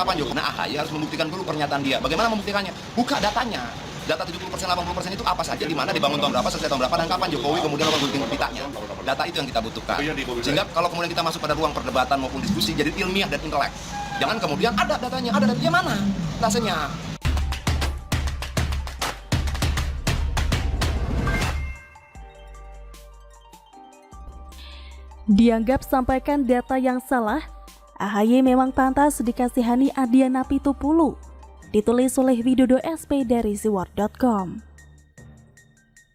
kapan Jokowi? Nah, AHY harus membuktikan dulu pernyataan dia. Bagaimana membuktikannya? Buka datanya. Data 70%, 80% itu apa saja, di mana, dibangun tahun berapa, selesai tahun berapa, dan kapan Jokowi kemudian melakukan gunting pitanya. Data itu yang kita butuhkan. Sehingga kalau kemudian kita masuk pada ruang perdebatan maupun diskusi, jadi ilmiah dan intelek. Jangan kemudian ada datanya mana? Rasanya. Dianggap sampaikan data yang salah, AHY memang pantas dikasihani Adian Apitupulu. Ditulis oleh Widodo SP dari siwar.com.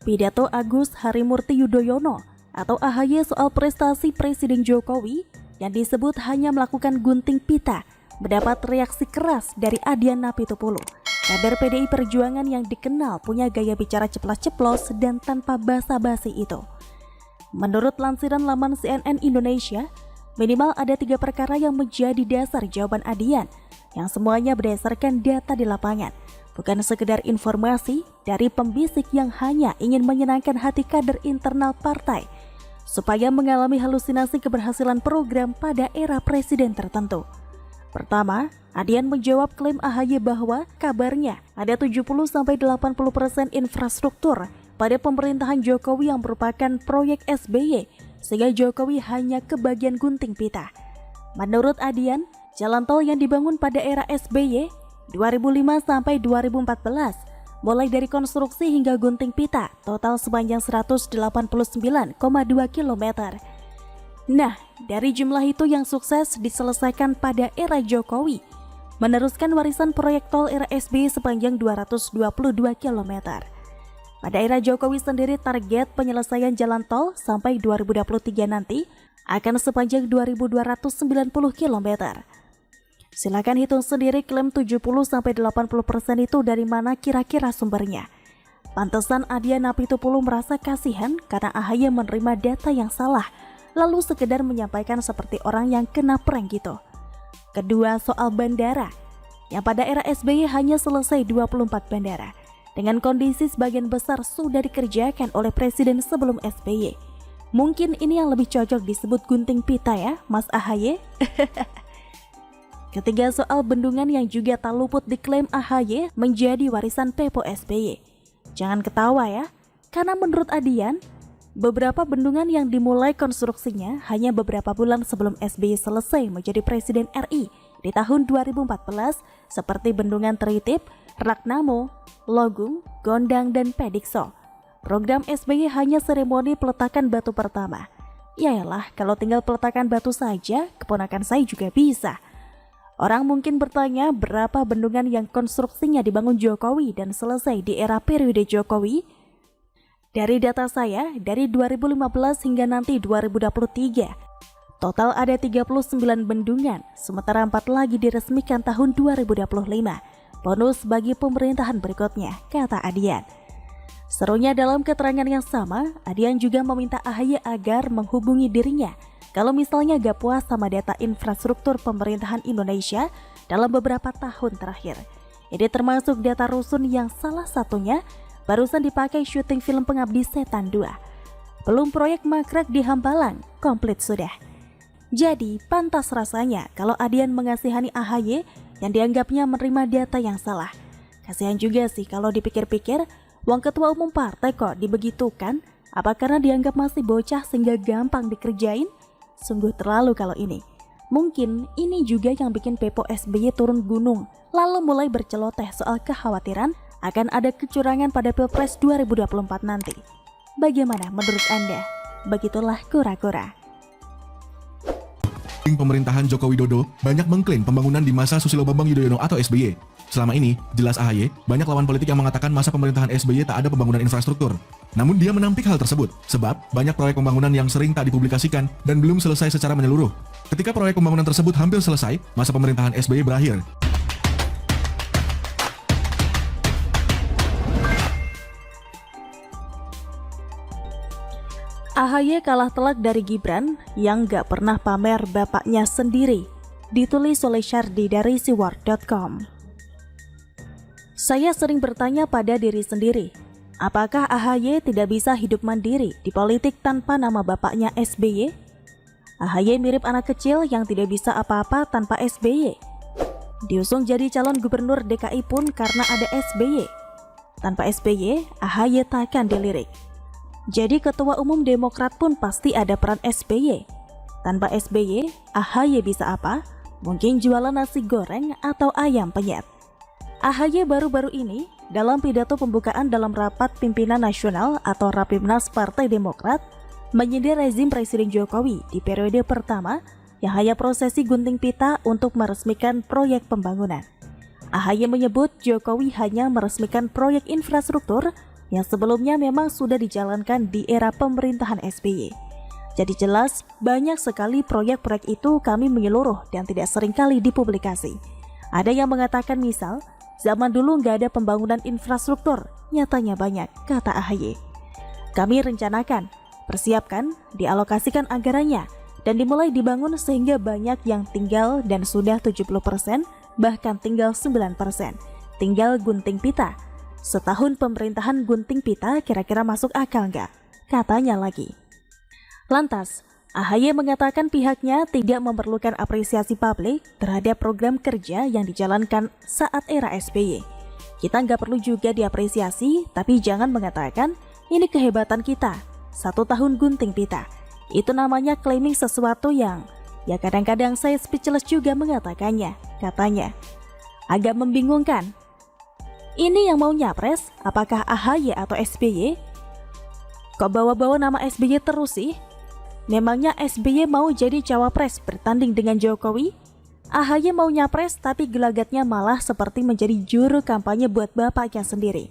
Pidato Agus Harimurti Yudhoyono atau AHY soal prestasi Presiden Jokowi yang disebut hanya melakukan gunting pita mendapat reaksi keras dari Adian Apitupulu, kader PDI Perjuangan yang dikenal punya gaya bicara ceplas-ceplos dan tanpa basa-basi itu. Menurut lansiran laman CNN Indonesia, minimal ada 3 perkara yang menjadi dasar jawaban Adian, yang semuanya berdasarkan data di lapangan, bukan sekedar informasi dari pembisik yang hanya ingin menyenangkan hati kader internal partai, supaya mengalami halusinasi keberhasilan program pada era presiden tertentu. Pertama, Adian menjawab klaim AHY bahwa kabarnya ada 70-80% infrastruktur pada pemerintahan Jokowi yang merupakan proyek SBY, sehingga Jokowi hanya kebagian gunting pita. Menurut Adian, jalan tol yang dibangun pada era SBY 2005 sampai 2014, mulai dari konstruksi hingga gunting pita, total sepanjang 189,2 km. Nah, dari jumlah itu yang sukses diselesaikan pada era Jokowi, meneruskan warisan proyek tol era SBY sepanjang 222 km. Pada era Jokowi sendiri target penyelesaian jalan tol sampai 2023 nanti akan sepanjang 2.290 km. Silakan hitung sendiri klaim 70-80% itu dari mana kira-kira sumbernya. Pantesan Adian Apitupulu merasa kasihan karena AHY menerima data yang salah, lalu sekedar menyampaikan seperti orang yang kena prank gitu. Kedua, soal bandara, yang pada era SBY hanya selesai 24 bandara, dengan kondisi sebagian besar sudah dikerjakan oleh presiden sebelum SBY. Mungkin ini yang lebih cocok disebut gunting pita ya, Mas AHY? Ketiga, soal bendungan yang juga tak luput diklaim AHY menjadi warisan Pepo SBY. Jangan ketawa ya, karena menurut Adian, beberapa bendungan yang dimulai konstruksinya hanya beberapa bulan sebelum SBY selesai menjadi Presiden RI di tahun 2014, seperti Bendungan Teritip, Ragnamo, Logung, Gondang, dan Pedikso. Program SBY hanya seremoni peletakan batu pertama. Yaelah, kalau tinggal peletakan batu saja, keponakan saya juga bisa. Orang mungkin bertanya berapa bendungan yang konstruksinya dibangun Jokowi dan selesai di era periode Jokowi? Dari data saya, dari 2015 hingga nanti 2023, total ada 39 bendungan, sementara 4 lagi diresmikan tahun 2025. Bonus bagi pemerintahan berikutnya, kata Adian. Serunya dalam keterangan yang sama, Adian juga meminta AHY agar menghubungi dirinya kalau misalnya gak puas sama data infrastruktur pemerintahan Indonesia dalam beberapa tahun terakhir. Ini termasuk data rusun yang salah satunya barusan dipakai syuting film Pengabdi Setan 2. Belum proyek Makrek di Hambalang, komplit sudah. Jadi pantas rasanya kalau Adian mengasihani AHY yang dianggapnya menerima data yang salah. Kasihan juga sih kalau dipikir-pikir, uang ketua umum partai kok dibegitukan? Apa karena dianggap masih bocah sehingga gampang dikerjain? Sungguh terlalu kalau ini. Mungkin ini juga yang bikin Pepo SBY turun gunung, lalu mulai berceloteh soal kekhawatiran akan ada kecurangan pada Pilpres 2024 nanti. Bagaimana menurut Anda? Begitulah kura-kura. Pemerintahan Joko Widodo banyak mengklaim pembangunan di masa Susilo Bambang Yudhoyono atau SBY. Selama ini, jelas AHY, banyak lawan politik yang mengatakan masa pemerintahan SBY tak ada pembangunan infrastruktur. Namun dia menampik hal tersebut, sebab banyak proyek pembangunan yang sering tak dipublikasikan dan belum selesai secara menyeluruh. Ketika proyek pembangunan tersebut hampir selesai, masa pemerintahan SBY berakhir. AHY kalah telak dari Gibran yang gak pernah pamer bapaknya sendiri. Ditulis oleh Syardi dari siwar.com. Saya sering bertanya pada diri sendiri, apakah AHY tidak bisa hidup mandiri di politik tanpa nama bapaknya SBY? AHY mirip anak kecil yang tidak bisa apa-apa tanpa SBY. diusung jadi calon gubernur DKI pun karena ada SBY. Tanpa SBY, AHY takkan dilirik. Jadi ketua umum Demokrat pun pasti ada peran SBY. Tanpa SBY, AHY bisa apa? Mungkin jualan nasi goreng atau ayam penyet. AHY baru-baru ini dalam pidato pembukaan dalam rapat pimpinan nasional atau Rapimnas Partai Demokrat menyindir rezim Presiden Jokowi di periode pertama yang hanya prosesi gunting pita untuk meresmikan proyek pembangunan. AHY menyebut Jokowi hanya meresmikan proyek infrastruktur yang sebelumnya memang sudah dijalankan di era pemerintahan SBY. Jadi jelas banyak sekali proyek-proyek itu kami menyeluruh dan tidak seringkali dipublikasi. Ada yang mengatakan misal, zaman dulu nggak ada pembangunan infrastruktur, nyatanya banyak, kata AHY. Kami rencanakan, persiapkan, dialokasikan anggarannya, dan dimulai dibangun sehingga banyak yang tinggal dan sudah 70%, bahkan tinggal 9%. Tinggal gunting pita. Setahun pemerintahan gunting pita kira-kira masuk akal nggak? Katanya lagi. Lantas, AHY mengatakan pihaknya tidak memerlukan apresiasi publik terhadap program kerja yang dijalankan saat era SBY. Kita nggak perlu juga diapresiasi, tapi jangan mengatakan ini kehebatan kita. 1 tahun gunting pita. Itu namanya claiming sesuatu yang ya kadang-kadang saya speechless juga mengatakannya, katanya. Agak membingungkan. Ini yang mau nyapres, apakah AHY atau SBY? Kok bawa-bawa nama SBY terus sih? Memangnya SBY mau jadi cawapres bertanding dengan Jokowi? AHY mau nyapres tapi gelagatnya malah seperti menjadi juru kampanye buat bapaknya sendiri.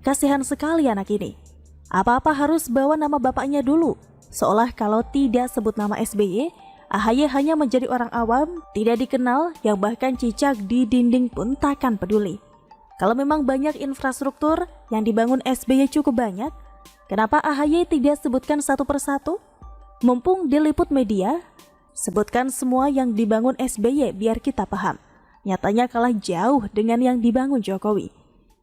Kasihan sekali anak ini. Apa-apa harus bawa nama bapaknya dulu. Seolah kalau tidak sebut nama SBY, AHY hanya menjadi orang awam, tidak dikenal, yang bahkan cicak di dinding pun takkan peduli. Kalau memang banyak infrastruktur yang dibangun SBY cukup banyak, kenapa AHY tidak sebutkan satu persatu? Mumpung diliput media, sebutkan semua yang dibangun SBY biar kita paham. Nyatanya kalah jauh dengan yang dibangun Jokowi.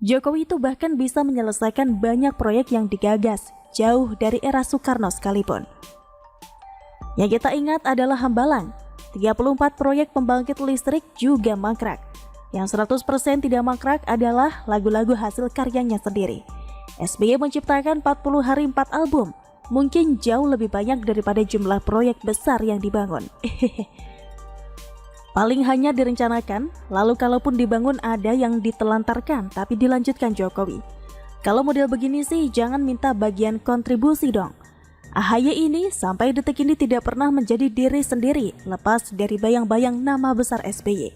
Jokowi itu bahkan bisa menyelesaikan banyak proyek yang digagas jauh dari era Soekarno sekalipun. Yang kita ingat adalah Hambalang, 34 proyek pembangkit listrik juga mangkrak. Yang 100% tidak mangkrak adalah lagu-lagu hasil karyanya sendiri. SBY menciptakan 40 hari 4 album, mungkin jauh lebih banyak daripada jumlah proyek besar yang dibangun. Paling hanya direncanakan, lalu kalaupun dibangun ada yang ditelantarkan tapi dilanjutkan Jokowi. Kalau model begini sih jangan minta bagian kontribusi dong. AHY ini sampai detik ini tidak pernah menjadi diri sendiri lepas dari bayang-bayang nama besar SBY.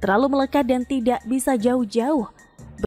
Terlalu melekat dan tidak bisa jauh-jauh